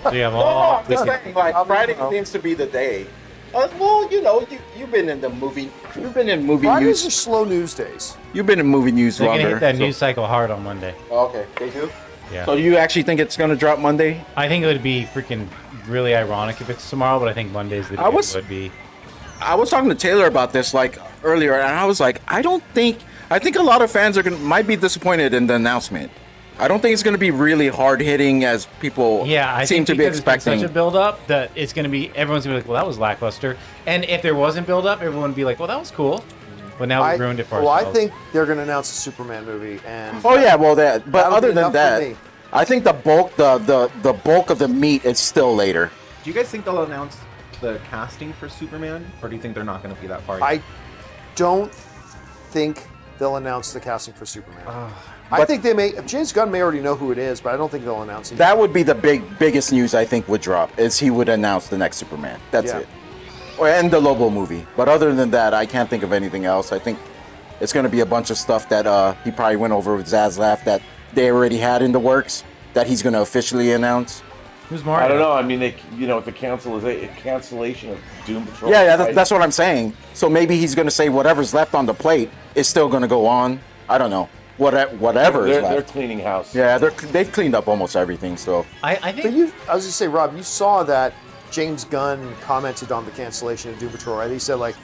So you have all. Just saying, like Probably Friday no. seems to be the day. Well, you've been in the movie. You've been in movie Fridays are news. slow news days. You've been in movie news They're longer. gonna hit that so- news cycle hard on Monday. Okay, they do. Yeah. So you actually think it's gonna drop Monday? I think it would be freaking really ironic if it's tomorrow, but I think Monday's the day it would be. I was talking to Taylor about this like earlier, and I was like, I think a lot of fans might be disappointed in the announcement. I don't think it's going to be really hard hitting as people Yeah, I seem think to be because it's been expecting. such a build up that it's gonna be everyone's gonna be like, well, that was lackluster. And if there wasn't build up, everyone would be like, well, that was cool. But now we've ruined it for I ourselves. think they're going to announce a Superman movie, and Oh yeah, well that. But That'll other be than enough for that, me. I think the bulk of the meat is still later. Do you guys think they'll announce the casting for Superman, or do you think they're not going to be that far yet? I don't think they'll announce the casting for Superman. I think they may. James Gunn may already know who it is, but I don't think they'll announce it. That would be the biggest news I think would drop is he would announce the next Superman. That's Yeah. it. And the Lobo movie. But other than that, I can't think of anything else. I think it's going to be a bunch of stuff that he probably went over with Zaslav that they already had in the works that he's going to officially announce. Who's Mario? I don't know. I mean, with the cancellation of Doom Patrol. Yeah, right? that's what I'm saying. So maybe he's going to say whatever's left on the plate is still going to go on. I don't know. Whatever is They're left. cleaning house. Yeah, they've cleaned up almost everything. So I But think I was going to say, Rob, you saw that James Gunn commented on the cancellation of Doom Patrol, right? He said like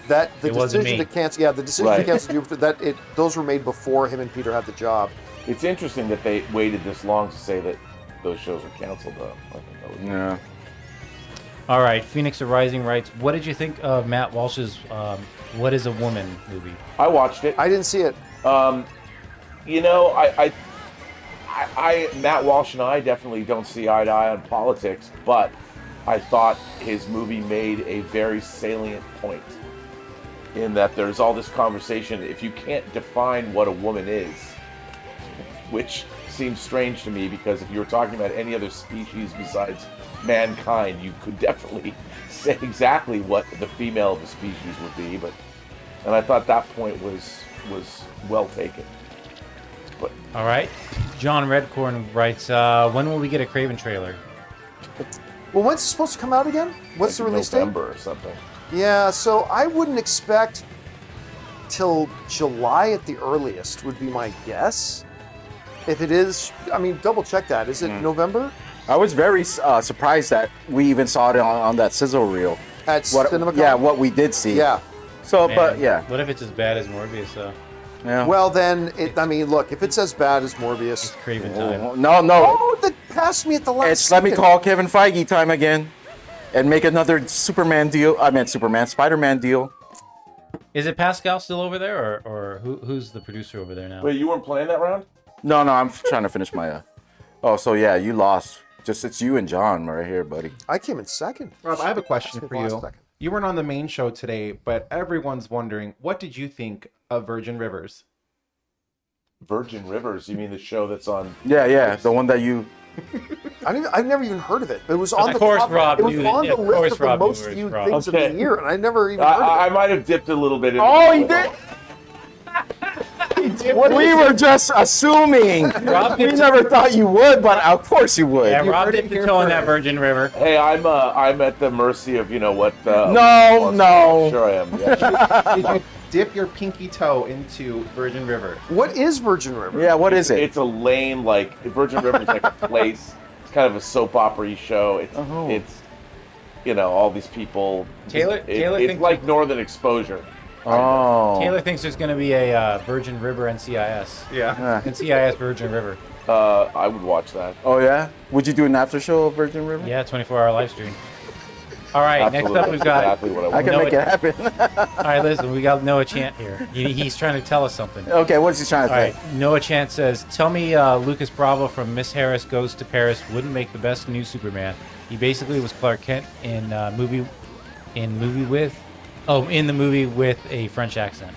that the It wasn't decision me. to cancel, the decision Right. to cancel Doom Patrol, those were made before him and Peter had the job. It's interesting that they waited this long to say that those shows were canceled, though. I think that was yeah. all right, Phoenix Rising writes, what did you think of Matt Walsh's What is a Woman movie? I watched it. I didn't see it. You know, Matt Walsh and I definitely don't see eye to eye on politics, but I thought his movie made a very salient point in that there's all this conversation. If you can't define what a woman is, which seems strange to me because if you were talking about any other species besides mankind, you could definitely say exactly what the female of the species would be. And I thought that point was well taken. But All right. John Redcorn writes, when will we get a Craven trailer? Well, when's it supposed to come out again? What's the release date? November or something. Yeah, so I wouldn't expect till July at the earliest would be my guess. If it is, I mean, double check that. Is it November? I was very surprised that we even saw it on that sizzle reel. At CinemaCon? Yeah, what we did see. Yeah. So, Man, but yeah. What if it's as bad as Morbius, though? Yeah. Well, then, look, if it's as bad as Morbius. Craven time. No. Oh, that passed me at the last It's let me second. call Kevin Feige time again, and make another Spider-Man deal. Is it Pascal still over there, or who's the producer over there now? Wait, you weren't playing that round? No, I'm trying to finish my. Oh, so yeah, you lost. It's you and John right here, buddy. I came in second. Rob, I have a question Passed for me the last you. second. You weren't on the main show today, but everyone's wondering, what did you think of Virgin Rivers? Virgin Rivers? You mean the show that's on? Yeah, the one that you. I've never even heard of it. It was on the course top, Rob it was knew on it. the Of list course of the Rob knew most it was viewed Rob. things of Okay. the year, and I never even heard I of it. might have dipped a little bit. Oh, he did. We were just assuming. Rob We dipped- never thought you would, but of course you would. Yeah, Rob heard it dipped the here toe in that first. Virgin River. Hey, I'm at the mercy of what. No. Sure I am. Yeah. Did you dip your pinky toe into Virgin River? What is Virgin River? Yeah, what is it? It's a lame Virgin River's like a place. It's kind of a soap opera show. It's all these people. Taylor It's thinks- like Northern Exposure. Oh. Taylor thinks there's going to be a Virgin River NCIS. Yeah. NCIS Virgin River. I would watch that. Oh yeah. Would you do an after show of Virgin River? Yeah, 24-hour live stream. All right, next up we've got. exactly what I I want. can No, make it happen. All right, listen, we got Noah Chant here. He's trying to tell us something. Okay, what's he trying to All say? right, Noah Chant says, "Tell me, Lucas Bravo from Miss Harris Goes to Paris wouldn't make the best new Superman. He basically was Clark Kent in the movie with a French accent.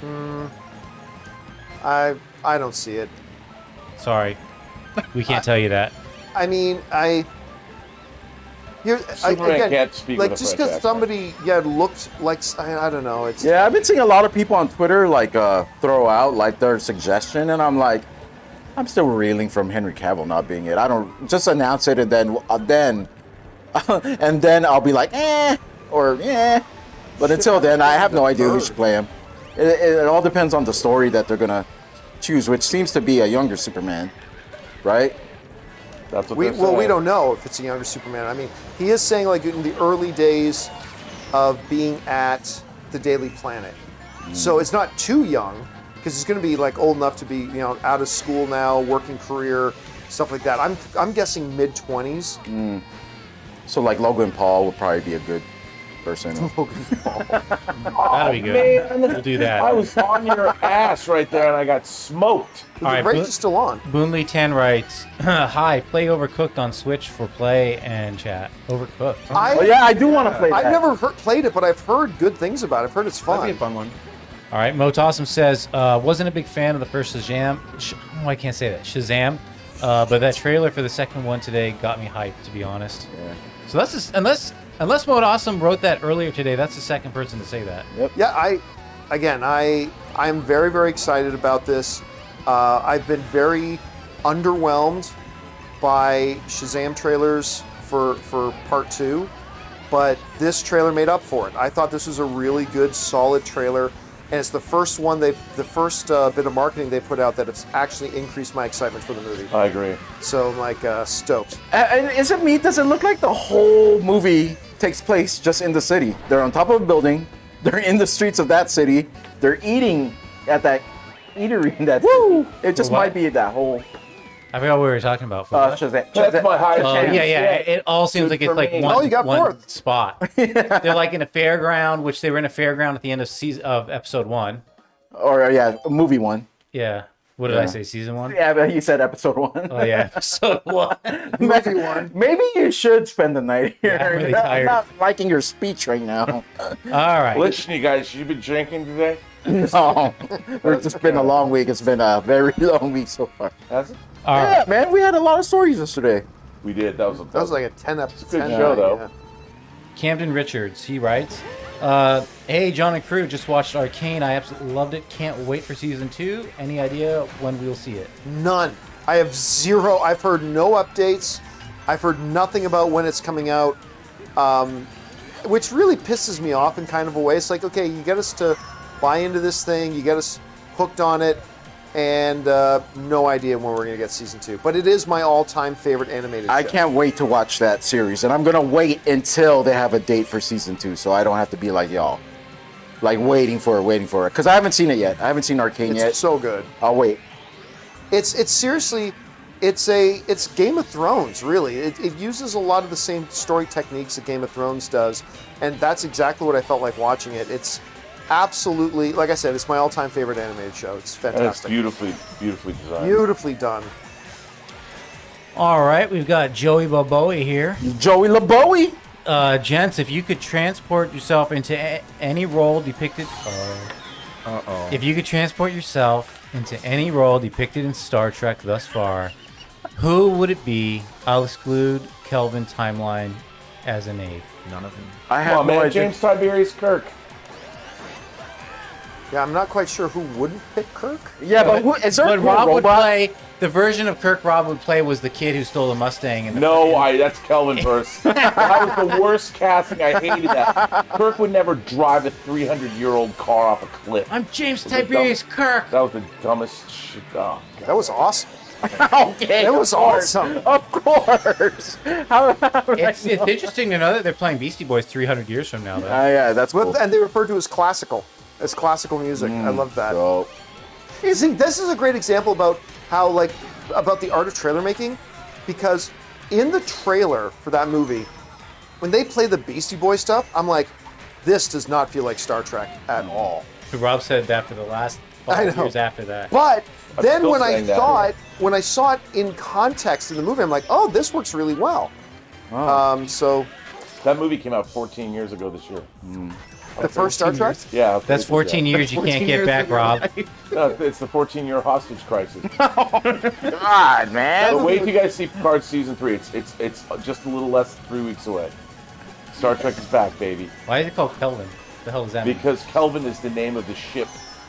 I don't see it. Sorry, we can't tell you that. I mean, Superman can't speak like with a just French because accent. somebody looked like I don't know. It's Yeah, I've been seeing a lot of people on Twitter throw out their suggestion, and I'm still reeling from Henry Cavill not being it. I don't just announce it and then and then I'll be like, or But until then, I have no idea who should play him. It all depends on the story that they're gonna choose, which seems to be a younger Superman, right? That's what we they're saying. don't know if it's a younger Superman. I mean, he is saying like in the early days of being at the Daily Planet, so it's not too young because he's going to be like old enough to be out of school now, working career, stuff like that. I'm guessing mid-20s. So like Logan Paul would probably be a good person. Logan Paul. That'll be good. Man, We'll do that. I was on your ass right there, and I got smoked. The All right, race is still on. Boonley 10 writes, "Hi, play Overcooked on Switch for play and chat." Overcooked. Oh yeah, I do want to play that. I've never played it, but I've heard good things about it. I've heard it's That'd be a fun. fun one. All right, Moat Awesome says, wasn't a big fan of the first Shazam. I can't say that. Shazam. But that trailer for the second one today got me hyped, to be honest. Yeah. So that's just, unless Moat Awesome wrote that earlier today, that's the second person to say that. Yeah, I'm very, very excited about this. I've been very underwhelmed by Shazam trailers for part 2, but this trailer made up for it. I thought this was a really good, solid trailer, and it's the first one the first bit of marketing they put out that has actually increased my excitement for the movie. I agree. So I'm like stoked. And is it me? Does it look like the whole movie takes place just in the city? They're on top of a building. They're in the streets of that city. They're eating at that eatery in that city. It just What? might be that whole I forgot what we were talking about. Shazam. That's my highest Oh, chance. yeah. It all seems Good like it's for like me. one, Oh, you got one fourth. spot. They're like in a fairground, which they were in a fairground at the end of episode 1. Or movie one. Yeah. What did I say? Season 1? Yeah, but he said episode 1. Oh yeah, episode 1. Movie one. Maybe you should spend the night here. Yeah, I'm really I'm tired. not liking your speech right now. All right. Listen, you guys, you been drinking today? No, it's just been a long week. It's been a very long week so far. Has it? All Yeah, right. man, we had a lot of stories yesterday. We did. That was like a 10 episode. good show, though. Yeah. Camden Richards, he writes, "Hey, John and crew, just watched Arcane. I absolutely loved it. Can't wait for season 2. Any idea when we'll see it?" None. I have zero. I've heard no updates. I've heard nothing about when it's coming out, which really pisses me off in kind of a way. It's like, okay, you get us to buy into this thing, you get us hooked on it, and no idea when we're going to get season 2. But it is my all-time favorite animated I show. can't wait to watch that series, and I'm gonna wait until they have a date for season 2, so I don't have to be like y'all, like waiting for it, because I haven't seen it yet. I haven't seen Arcane It's yet. so good. I'll wait. It's seriously, it's Game of Thrones, really. It uses a lot of the same story techniques that Game of Thrones does, and that's exactly what I felt like watching it. It's absolutely, like I said, it's my all-time favorite animated show. It's And it's fantastic. beautifully designed. Beautifully done. All right, we've got Joey Balboa here. Joey LaBowie. Gents, if you could transport yourself into any role depicted... If you could transport yourself into any role depicted in Star Trek thus far, who would it be? I'll exclude Kelvin Timeline as an aid. None of them. I Come have on, no man. idea. James Tiberius Kirk. Yeah, I'm not quite sure who wouldn't pick Kirk. Yeah, but who, is there a But cool Rob would robot? play... The version of Kirk Rob would play was the kid who stole the Mustang. In the That's Kelvin verse. That was the worst casting. I hated that. Kirk would never drive a 300-year-old car off a cliff. I'm James was the Tiberius Kirk. That was the dumbest shit. Oh, God. That was awesome. Okay, It was of course. awesome. Of course. How It's interesting to know that they're playing Beastie Boys 300 years from now, though. yeah, that's cool. And they referred to as classical music. I love that. So, You see, this is a great example about how, about the art of trailer making, because in the trailer for that movie, when they play the Beastie Boys stuff, I'm like, this does not feel like Star Trek at all. Rob said that for the last I 5 know. years after that. But then still when I saying that. saw it in context in the movie, I'm like, oh, this works really well. So That movie came out 14 years ago this year. the first Star Trek. Yeah. That's 14 years you can't get back, Rob. No, it's the 14-year hostage crisis. God, man. But wait till you guys see Picard season 3. It's just a little less than 3 weeks away. Star Trek is back, baby. Why is it called Kelvin? The hell does that mean? Because Kelvin is the name of the ship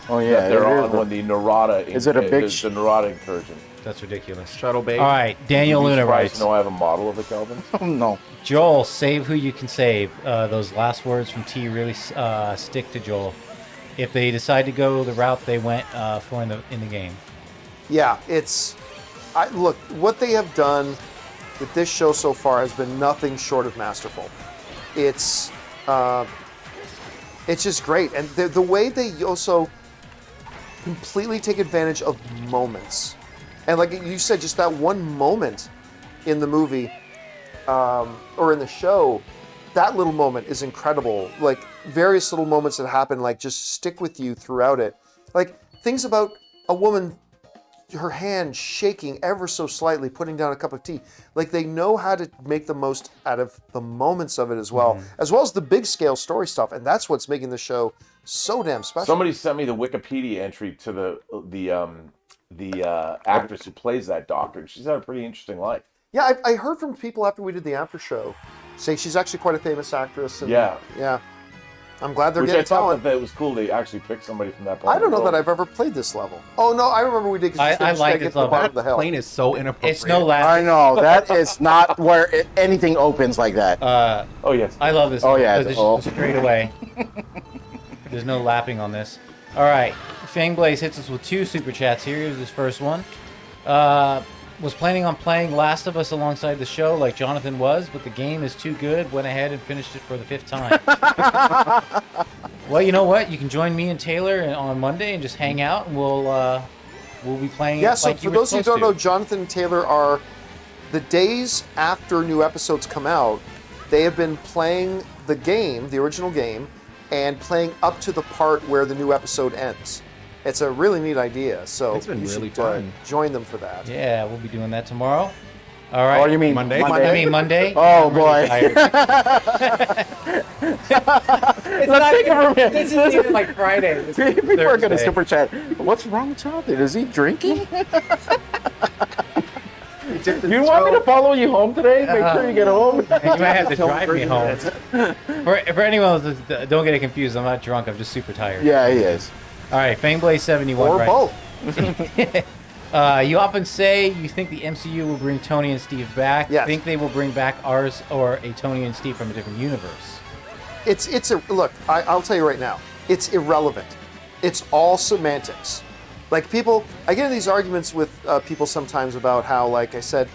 Oh yeah, that they're it on is. when the Narada. Is it a big the Narada incursion? That's ridiculous. Shuttle bay. All right, Daniel You'd be Luna surprised writes. to know I have a model of the Kelvin. Oh no. Joel, save who you can save. Those last words from T really stick to Joel. If they decide to go the route they went for in the game. Yeah, look, what they have done with this show so far has been nothing short of masterful. It's just great, and the way they also completely take advantage of moments, and like you said, just that one moment in the movie or in the show, that little moment is incredible. Like various little moments that happen, like just stick with you throughout it. Like things about a woman, her hand shaking ever so slightly, putting down a cup of tea. Like they know how to make the most out of the moments of it as well as the big scale story stuff. And that's what's making the show so damn special. Somebody sent me the Wikipedia entry to the actress who plays that doctor. She's had a pretty interesting life. Yeah, I heard from people after we did the after show saying she's actually quite a famous actress. And, yeah. I'm glad they're Which getting I thought talent. that it was cool they actually picked somebody from that part. I don't know that I've ever played this level. Oh no, I remember we did. I like this the level. bottom of the hill. Plane is so inappropriate. It's no I laughing. know that is not where anything opens like that. Oh yes. I love this. Oh, one, yeah, because oh. it's just straight away. There's no lapping on this. All right, Fangblaze hits us with 2 super chats here. Here's his first one. Was planning on playing Last of Us alongside the show like Jonathan was, but the game is too good. Went ahead and finished it for the 5th time. Well, you know what? You can join me and Taylor on Monday and just hang out, and we'll be playing. Yeah, it so like for you were those who don't know, supposed to. Jonathan and Taylor are the days after new episodes come out. They have been playing the game, the original game, and playing up to the part where the new episode ends. It's a really neat idea, so It's been you really should fun. join them for that. Yeah, we'll be doing that tomorrow. All right. Oh, you mean Monday? I mean Monday. Oh I'm really boy. tired. Let's take it from here. This isn't even like Friday. It's People are going to Thursday. super chat. What's wrong with Jonathan? Is he drinking? You want me to follow you home today? Make sure you get home. You might have to drive me home. For anyone else, don't get it confused. I'm not drunk. I'm just super tired. Yeah, he is. All right, Fangblaze71. Or right? both. You often say you think the MCU will bring Tony and Steve back. Yes. Think they will bring back ours or a Tony and Steve from a different universe? Look, I'll tell you right now, it's irrelevant. It's all semantics. Like people, I get in these arguments with people sometimes about how, like I said,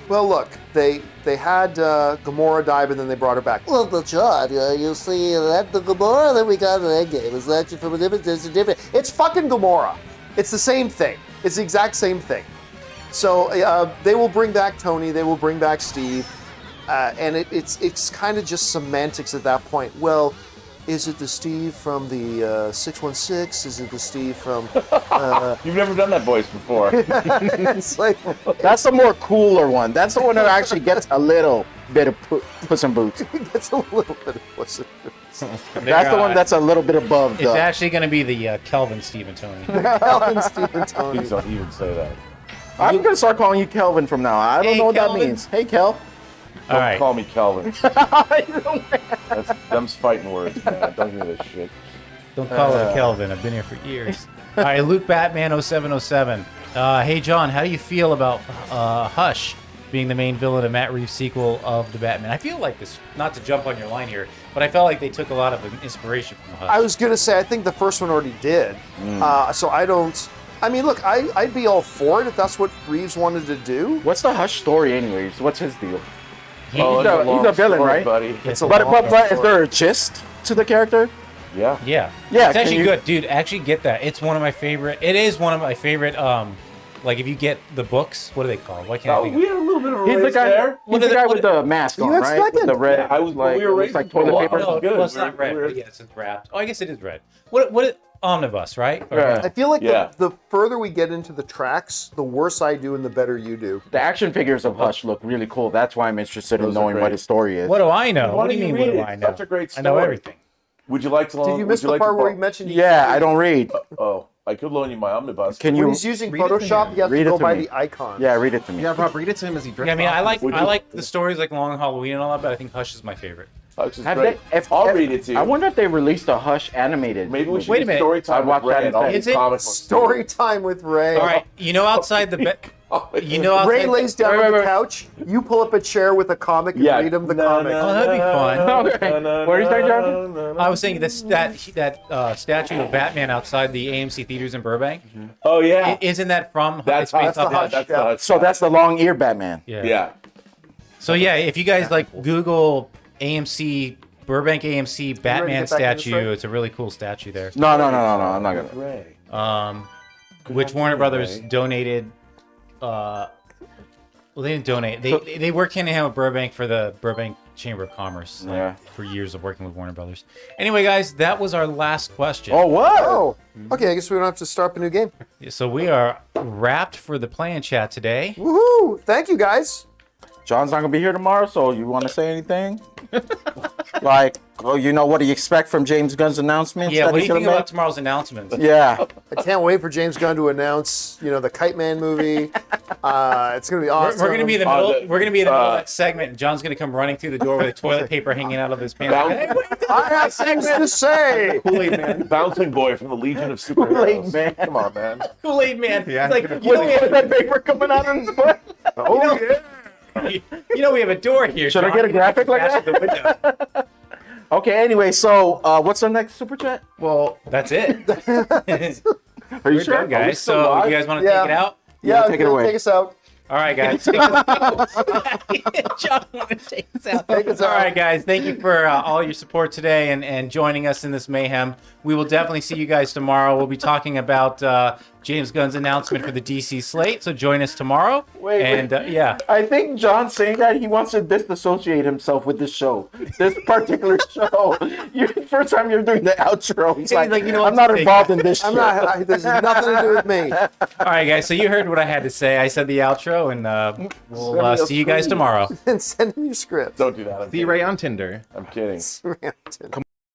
well, look, they had Gamora die, but then they brought her back. Well, but John, you see that the Gamora that we got in that game is actually from a different. It's fucking Gamora. It's the same thing. It's the exact same thing. So they will bring back Tony. They will bring back Steve, and it's kind of just semantics at that point. Well, is it the Steve from the 616? Is it the Steve from? You've never done that voice before. It's like That's the more cooler one. That's the one that actually gets a little bit of Puss in Boots. that's a little bit of Puss in Boots. That's the one that's a little bit above It's the. actually going to be the Kelvin, Steve, and Tony. Helen, Steve, and Tony. Please don't even say that. I'm going to start calling you Kelvin from now on. I don't Hey, know what Kelvin. that means. Hey, Kel. All right. Call me Kelvin. Them's fighting words, man. Don't give me this shit. Don't call it Kelvin. I've been here for years. All right, Luke Batman 0707. Hey, John, how do you feel about Hush being the main villain of Matt Reeves' sequel of the Batman? I feel like this, not to jump on your line here, but I felt like they took a lot of inspiration from Hush. I was gonna say I think the first one already did. So I don't. I mean, look, I'd be all for it if that's what Reeves wanted to do. What's the Hush story, anyways? What's his deal? He- it's a he's long a villain, story, right? buddy? It's a But long is story. there a gist to the character? Yeah. Yeah. Yeah, It's can actually you- good, dude. Actually get that. It's one of my favorite. It is one of my favorite. Like if you get the books, what are they called? Why can't I Oh, think? we had a little bit of a He's the race guy. there. He's the guy with the mask on, You right? With expected. the red. Yeah, I was- like, we were it looks racing like for a toilet while. paper. No, good. well, it's not red. We're- But yes, it's wrapped. Oh, I guess it is red. What? Omnibus, right? Or- Yeah. I feel like Yeah. the further we get into the tracks, the worse I do and the better you do. The action figures of Hush look really cool. That's why I'm interested in Those are knowing what great. his story is. What do I know? Why What do you don't mean? you What read do it? I It's know? such a great I know story. everything. Would you like to? Did you miss the like part to where he borrow- mentioned? Yeah, I don't read. Oh, I could loan you my omnibus. Can When you? he's using Read it to Photoshop, me. he has Read to it go to by me. the icon. Yeah, read it to me. Yeah, Rob, read it to him as he drifts Yeah, I mean, off. I like the stories like Long Halloween and all that, but I think Hush is my favorite. Hush is Have great. I'll read it to you. I wonder if they released a Hush animated. Maybe we should Wait a do minute. story time I'd watch with Ray that and all instead. these Is it comic books. Story time with Ray. All right, you know, outside the bed, you know, outside Ray lays down Wait, on wait, the wait. couch. You pull up a chair with a comic and Yeah. read him the comic. Oh, that'd be fun. Okay. What are you saying, Jonathan? I was thinking that statue of Batman outside the AMC theaters in Burbank. Oh yeah. Isn't that from? That's it's based That's the off Hush. That's Yeah. the Hush. So that's the long ear Batman. Yeah. So yeah, if you guys like Google AMC Burbank AMC Batman get back into this, statue, Ray? it's a really cool statue there. No, I'm not gonna. Ray. Which luck Warner to you, Brothers Ray. donated. Well, they didn't donate. They worked hand in hand with Burbank for the Burbank Chamber of Commerce. Yeah. For years of working with Warner Brothers. Anyway, guys, that was our last question. Oh, what? Oh, okay. I guess we don't have to start up a new game. So we are wrapped for the play and chat today. Woohoo! Thank you, guys. John's not gonna be here tomorrow, so you want to say anything? Like, oh, you know what do you expect from James Gunn's announcements? Yeah, that what do he's you think gonna about tomorrow's announcements? make? Yeah. I can't wait for James Gunn to announce, the Kite Man movie. It's gonna be awesome. We're gonna be in the middle. the- We're gonna be in the middle of that segment, and John's gonna come running through the door with toilet paper hanging out of his pants. Hey, what are you doing? I have things to say. Kool-Aid Man. Bouncing boy from the Legion of Superheroes. Kool-Aid Man. Come on, man. Kool-Aid Man. Yeah. It's like With that paper coming out of his butt. Oh yeah. we have a door here. Should I John. get a graphic like Smash that? the window. Okay. Anyway, so what's our next super chat? Well, that's it. Are you We're sure? done, guys. So live? you guys want to Yeah. take it out? Yeah, take it away. Take us out. All right, guys. Take us out. John, want to take us out? Take us All out. right, guys. Thank you for all your support today and joining us in this mayhem. We will definitely see you guys tomorrow. We'll be talking about James Gunn's announcement for the DC slate. So join us tomorrow. Wait. Yeah. I think John's saying that he wants to disassociate himself with this show, this particular show. First time you're doing the outro, he's like, you know what, I'm not take- involved in this. I'm shit." not. This has nothing to do with me. All right, guys. So you heard what I had to say. I said the outro, and we'll see you guys tomorrow. And send me your script. Don't do that. I'm See Ray on Tinder. kidding. Come